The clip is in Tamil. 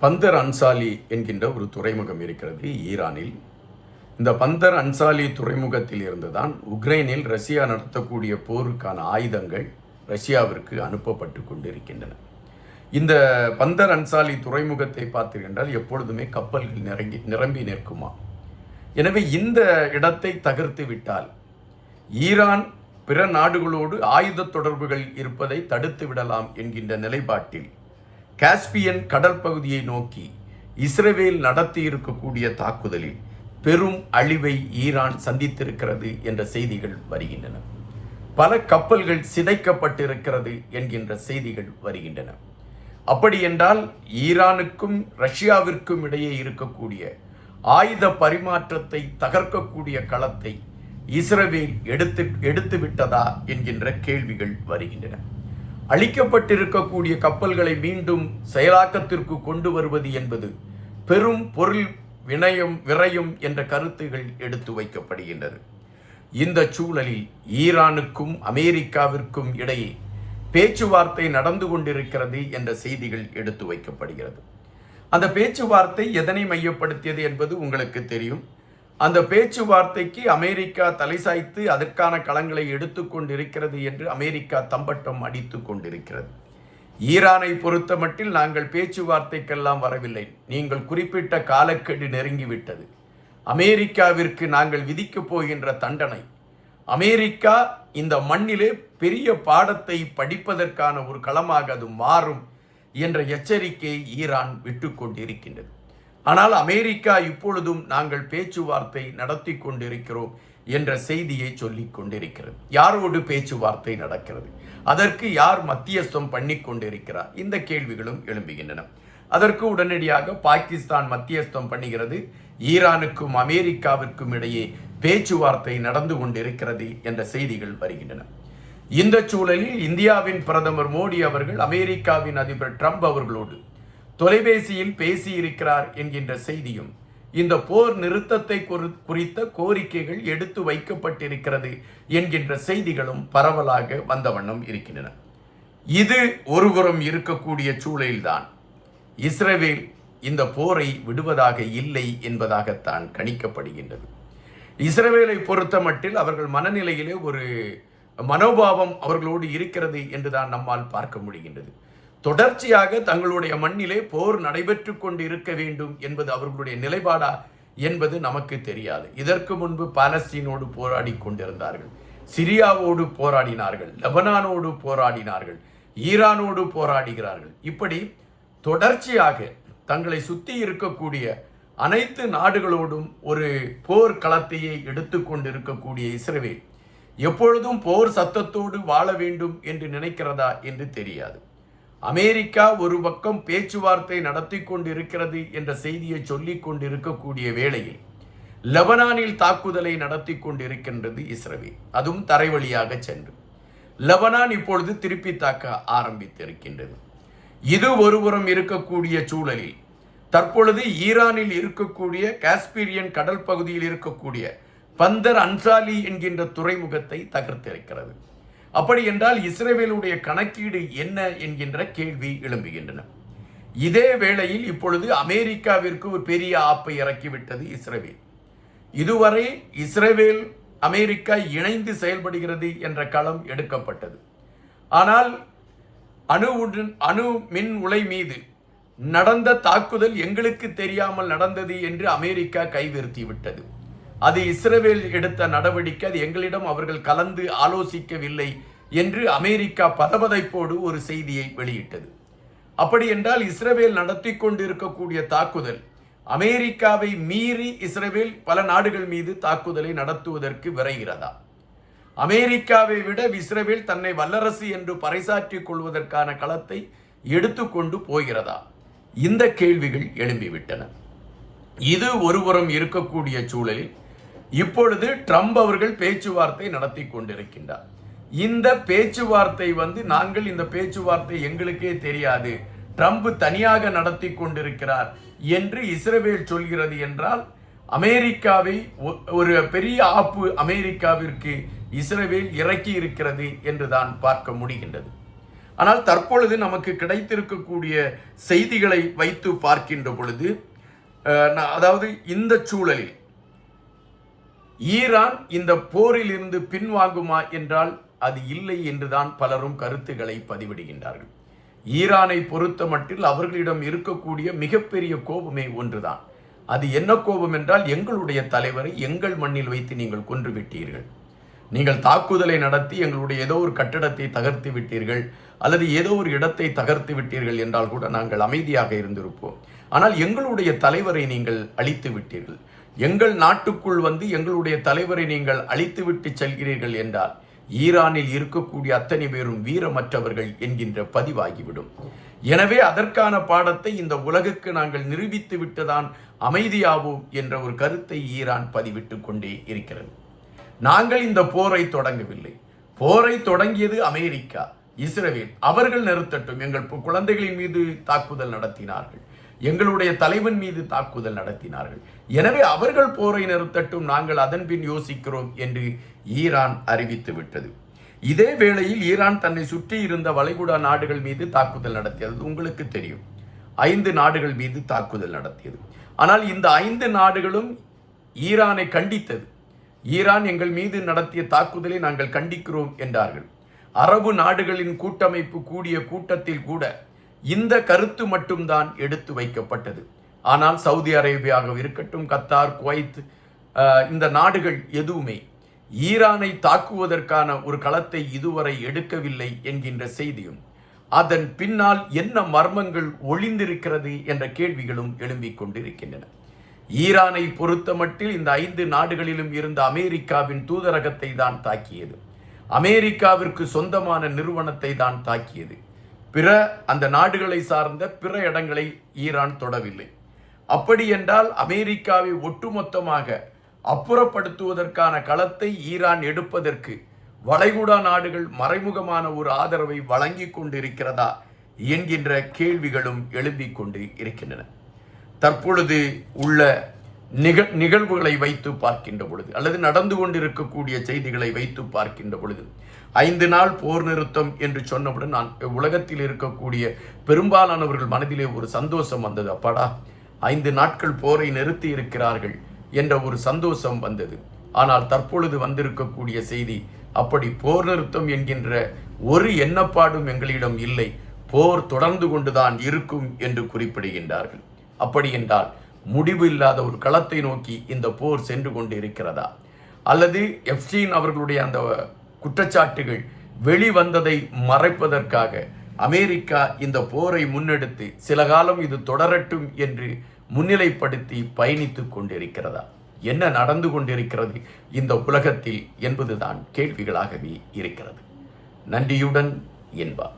பந்தர் அன்சாலி என்கின்ற ஒரு துறைமுகம் இருக்கிறது ஈரானில். இந்த பந்தர் அன்சாலி துறைமுகத்தில் இருந்துதான் உக்ரைனில் ரஷ்யா நடத்தக்கூடிய போருக்கான ஆயுதங்கள் ரஷ்யாவிற்கு அனுப்பப்பட்டு கொண்டிருக்கின்றன. இந்த பந்தர் அன்சாலி துறைமுகத்தை பார்த்தீர்கள் எப்பொழுதுமே கப்பல்கள் நிரம்பி நிற்குமா. எனவே இந்த இடத்தை தகர்த்து விட்டால் ஈரான் பிற நாடுகளோடு ஆயுத தொடர்புகள் இருப்பதை தடுத்து விடலாம் என்கின்ற நிலைப்பாட்டில் காஸ்பியன் கடல் பகுதியை நோக்கி இஸ்ரேல் நடத்தி இருக்கக்கூடிய தாக்குதலில் பெரும் அழிவை ஈரான் சந்தித்திருக்கிறது என்ற செய்திகள் வருகின்றன. பல கப்பல்கள் சிதைக்கப்பட்டிருக்கிறது என்கின்ற செய்திகள் வருகின்றன. அப்படி என்றால் ஈரானுக்கும் ரஷ்யாவிற்கும் இடையே இருக்கக்கூடிய ஆயுத பரிமாற்றத்தை தகர்க்கக்கூடிய களத்தை இஸ்ரேல் எடுத்து விட்டதா என்கின்ற கேள்விகள் வருகின்றன. அழிக்கப்பட்டிருக்கக்கூடிய கப்பல்களை மீண்டும் செயலாக்கத்திற்கு கொண்டு வருவது என்பது பெரும் பொருள் விரயம் என்ற கருத்துகள் எடுத்து வைக்கப்படுகின்றது. இந்த சூழலில் ஈரானுக்கும் அமெரிக்காவிற்கும் இடையே பேச்சுவார்த்தை நடந்து கொண்டிருக்கிறது என்ற செய்திகள் எடுத்து வைக்கப்படுகிறது. அந்த பேச்சுவார்த்தை எதனை மையப்படுத்தியது என்பது உங்களுக்கு தெரியும். அந்த பேச்சுவார்த்தைக்கு அமெரிக்கா தலை சாய்த்து அதற்கான களங்களை எடுத்துக்கொண்டிருக்கிறது என்று அமெரிக்கா தம்பட்டம் அடித்து கொண்டிருக்கிறது. ஈரானை பொறுத்த மட்டில் நாங்கள் பேச்சுவார்த்தைக்கெல்லாம் வரவில்லை, நீங்கள் குறிப்பிட்ட காலக்கெடு நெருங்கிவிட்டது, அமெரிக்காவிற்கு நாங்கள் விதிக்கப் போகின்ற தண்டனை, அமெரிக்கா இந்த மண்ணிலே பெரிய பாடத்தை படிப்பதற்கான ஒரு களமாக அது மாறும் என்ற எச்சரிக்கையை ஈரான் விட்டு கொண்டிருக்கின்றது. ஆனால் அமெரிக்கா இப்பொழுதும் நாங்கள் பேச்சுவார்த்தை நடத்தி கொண்டிருக்கிறோம் என்ற செய்தியை சொல்லிக் கொண்டிருக்கிறது. யாரோடு பேச்சுவார்த்தை நடக்கிறது, அதற்கு யார் மத்தியஸ்தம் பண்ணி கொண்டிருக்கிறார், இந்த கேள்விகளும் எழும்புகின்றன. அதற்கு உடனடியாக பாகிஸ்தான் மத்தியஸ்தம் பண்ணுகிறது. ஈரானுக்கும் அமெரிக்காவிற்கும் இடையே பேச்சுவார்த்தை நடந்து கொண்டிருக்கிறது என்ற செய்திகள் வருகின்றன. இந்த சூழலில் இந்தியாவின் பிரதமர் மோடி அவர்கள் அமெரிக்காவின் அதிபர் ட்ரம்ப் அவர்களோடு தொலைபேசியில் பேசியிருக்கிறார் என்கின்ற செய்தியும் இந்த போர் நிறுத்தத்தை குறித்த கோரிக்கைகள் எடுத்து வைக்கப்பட்டிருக்கிறது என்கின்ற செய்திகளும் பரவலாக வந்த வண்ணம் இருக்கின்றன. இது ஒருபுறம் இருக்கக்கூடிய சூழலில்தான் இஸ்ரேல் இந்த போரை விடுவதாக இல்லை என்பதாகத்தான் கணிக்கப்படுகின்றது. இஸ்ரேலை பொறுத்த மட்டில் அவர்கள் மனநிலையிலே ஒரு மனோபாவம் அவர்களோடு இருக்கிறது என்றுதான் நம்மால் பார்க்க முடிகின்றது. தொடர்ச்சியாக தங்களுடைய மண்ணிலே போர் நடைபெற்று கொண்டு இருக்க வேண்டும் என்பது அவர்களுடைய நிலைப்பாடா என்பது நமக்கு தெரியாது. இதற்கு முன்பு பாலஸ்தீனோடு போராடி கொண்டிருந்தார்கள், சிரியாவோடு போராடினார்கள், லெபனானோடு போராடினார்கள், ஈரானோடு போராடுகிறார்கள். இப்படி தொடர்ச்சியாக தங்களை சுற்றி இருக்கக்கூடிய அனைத்து நாடுகளோடும் ஒரு போர் களத்தையே எடுத்துக்கொண்டு இருக்கக்கூடிய இஸ்ரேல் எப்பொழுதும் போர் சத்தத்தோடு வாழ வேண்டும் என்று நினைக்கிறதா என்று தெரியாது. அமெரிக்கா ஒரு பக்கம் பேச்சுவார்த்தை நடத்தி கொண்டிருக்கிறது என்ற செய்தியை சொல்லிக் கொண்டிருக்கக்கூடிய வேளையில் லெபனானில் தாக்குதலை நடத்தி கொண்டிருக்கின்றது இஸ்ரேல், அதுவும் தரைவழியாக சென்று. லெபனான் இப்பொழுது திருப்பி தாக்க ஆரம்பித்திருக்கின்றது. இது ஒருபுறம் இருக்கக்கூடிய சூழலில் தற்பொழுது ஈரானில் இருக்கக்கூடிய காஸ்பியன் கடல் பகுதியில் இருக்கக்கூடிய பந்தர் அன்சாலி என்கின்ற துறைமுகத்தை தகர்த்திருக்கிறது. அப்படி என்றால் இஸ்ரேலுடைய கணக்கீடு என்ன என்கின்ற கேள்வி எழும்புகின்றன. இதே வேளையில் இப்பொழுது அமெரிக்காவிற்கு ஒரு பெரிய ஆப்பை இறக்கிவிட்டது இஸ்ரேல். இதுவரை இஸ்ரேல் அமெரிக்கா இணைந்து செயல்படுகிறது என்ற களம் எடுக்கப்பட்டது. ஆனால் அணு மின் உலை மீது நடந்த தாக்குதல் எங்களுக்கு தெரியாமல் நடந்தது என்று அமெரிக்கா கைவிரித்துவிட்டது. அது இஸ்ரேல் எடுத்த நடவடிக்கை, அது எங்களிடம் அவர்கள் கலந்து ஆலோசிக்கவில்லை என்று அமெரிக்கா பதபதைப்போடு ஒரு செய்தியை வெளியிட்டது. அப்படி என்றால் இஸ்ரேல் நடத்தி கொண்டிருக்கக்கூடிய தாக்குதல் அமெரிக்காவை மீறி இஸ்ரேல் பல நாடுகள் மீது தாக்குதலை நடத்துவதற்கு விரைகிறதா? அமெரிக்காவை விட இஸ்ரேல் தன்னை வல்லரசு என்று பறைசாற்றிக் கொள்வதற்கான களத்தை எடுத்துக்கொண்டு போகிறதா? இந்த கேள்விகள் எழும்பிவிட்டன. இது ஒருபுறம் இருக்கக்கூடிய சூழலில் இப்பொழுது ட்ரம்ப் அவர்கள் பேச்சுவார்த்தை நடத்தி கொண்டிருக்கின்றார். இந்த பேச்சுவார்த்தை நாங்கள் இந்த பேச்சுவார்த்தை எங்களுக்கே தெரியாது, ட்ரம்ப் தனியாக நடத்தி கொண்டிருக்கிறார் என்று இஸ்ரேல் சொல்கிறது என்றால் அமெரிக்காவை ஒரு பெரிய ஆப்பு அமெரிக்காவிற்கு இஸ்ரேல் இறக்கி இருக்கிறது என்றுதான் பார்க்க முடிகின்றது. ஆனால் தற்பொழுது நமக்கு கிடைத்திருக்கக்கூடிய செய்திகளை வைத்து பார்க்கின்ற பொழுது, அதாவது இந்த சூழலில் ஈரான் இந்த போரில் இருந்து பின்வாங்குமா என்றால் அது இல்லை என்றுதான் பலரும் கருத்துக்களை பதிவிடுகின்றார்கள். ஈரானை பொறுத்த மட்டில் அவர்களிடம் இருக்கக்கூடிய மிகப்பெரிய கோபமே ஒன்றுதான். அது என்ன கோபம் என்றால், எங்களுடைய தலைவரை எங்கள் மண்ணில் வைத்து நீங்கள் கொன்று விட்டீர்கள், நீங்கள் தாக்குதலை நடத்தி எங்களுடைய ஏதோ ஒரு கட்டடத்தை தகர்த்து விட்டீர்கள், அல்லது ஏதோ ஒரு இடத்தை தகர்த்து விட்டீர்கள் என்றால் கூட நாங்கள் அமைதியாக இருந்திருப்போம். ஆனால் எங்களுடைய தலைவரை நீங்கள் அழித்து விட்டீர்கள், எங்கள் நாட்டுக்குள் வந்து எங்களுடைய தலைவரை நீங்கள் அழித்துவிட்டு செல்கிறீர்கள் என்றால் ஈரானில் இருக்கக்கூடிய அத்தனை பேரும் வீரமற்றவர்கள் என்கின்ற பதிவாகிவிடும். எனவே அதற்கான பாடத்தை இந்த உலகுக்கு நாங்கள் நிரூபித்து விட்டுதான் அமைதியாவோம் என்ற ஒரு கருத்தை ஈரான் பதிவிட்டு கொண்டே இருக்கிறது. நாங்கள் இந்த போரை தொடங்கவில்லை, போரை தொடங்கியது அமெரிக்கா, இஸ்ரேல். அவர்கள் நிறுத்தட்டும். எங்கள் குழந்தைகளின் மீது தாக்குதல் நடத்தினார்கள், எங்களுடைய தலைவன் மீது தாக்குதல் நடத்தினார்கள், எனவே அவர்கள் போரை நிறுத்தட்டும், நாங்கள் அதன் பின் யோசிக்கிறோம் என்று ஈரான் அறிவித்து விட்டது. இதே வேளையில் ஈரான் தன்னை சுற்றி இருந்த வளைகுடா நாடுகள் மீது தாக்குதல் நடத்தியது உங்களுக்கு தெரியும். 5 நாடுகள் மீது தாக்குதல் நடத்தியது. ஆனால் இந்த 5 நாடுகளும் ஈரானை கண்டித்தது. ஈரான் எங்கள் மீது நடத்திய தாக்குதலை நாங்கள் கண்டிக்கிறோம் என்றார்கள். அரபு நாடுகளின் கூட்டமைப்பு கூடிய கூட்டத்தில் கூட இந்த கருத்து மட்டும்தான் எடுத்து வைக்கப்பட்டது. ஆனால் சவுதி அரேபியாவாக இருக்கட்டும், கத்தார், குவைத், இந்த நாடுகள் எதுவுமே ஈரானை தாக்குவதற்கான ஒரு களத்தை இதுவரை எடுக்கவில்லை என்கின்ற செய்தியும், அதன் பின்னால் என்ன மர்மங்கள் ஒளிந்திருக்கிறது என்ற கேள்விகளும் எழும்பிக் கொண்டிருக்கின்றன. ஈரானை பொறுத்தமட்டில் இந்த 5 நாடுகளிலும் இருந்த அமெரிக்காவின் தூதரகத்தை தான் தாக்கியது, அமெரிக்காவிற்கு சொந்தமான நிறுவனத்தை தான் தாக்கியது. பிற அந்த நாடுகளை சார்ந்த பிற இடங்களை ஈரான் தொடவில்லை. அப்படி என்றால் அமெரிக்காவை ஒட்டுமொத்தமாக அப்புறப்படுத்துவதற்கான களத்தை ஈரான் எடுப்பதற்கு வளைகுடா நாடுகள் மறைமுகமான ஒரு ஆதரவை வழங்கி கொண்டிருக்கிறதா என்கின்ற கேள்விகளும் எழும்பிக் கொண்டு இருக்கின்றன. தற்பொழுது உள்ள நிகழ்வுகளை வைத்து பார்க்கின்ற பொழுது, அல்லது நடந்து கொண்டிருக்கக்கூடிய செய்திகளை வைத்து பார்க்கின்ற பொழுது, 5 நாள் போர் நிறுத்தம் என்று சொன்னவுடன் உலகத்தில் இருக்கக்கூடிய பெரும்பாலானவர்கள் மனதிலே ஒரு சந்தோஷம் வந்தது. அப்பாடா, 5 நாட்கள் போரை நிறுத்தி இருக்கிறார்கள் என்ற ஒரு சந்தோஷம் வந்தது. ஆனால் தற்பொழுது வந்திருக்கக்கூடிய செய்தி, அப்படி போர் நிறுத்தம் என்கின்ற ஒரு எண்ணப்பாடும் எங்களிடம் இல்லை, போர் தொடர்ந்து கொண்டுதான் இருக்கும் என்று குறிப்பிடுகின்றார்கள். அப்படி என்றால் முடிவு இல்லாத ஒரு களத்தை நோக்கி இந்த போர் சென்று கொண்டு இருக்கிறதா, அல்லது எப்ஸ்டீன் அவர்களுடைய அந்த குற்றச்சாட்டுகள் வெளிவந்ததை மறைப்பதற்காக அமெரிக்கா இந்த போரை முன்னெடுத்து சில காலம் இது தொடரட்டும் என்று முன்னிலைப்படுத்தி பயணித்துக் கொண்டிருக்கிறதா? என்ன நடந்து கொண்டிருக்கிறது இந்த உலகத்தில் என்பதுதான் கேள்விகளாகவே இருக்கிறது. நன்றியுடன் என்பா.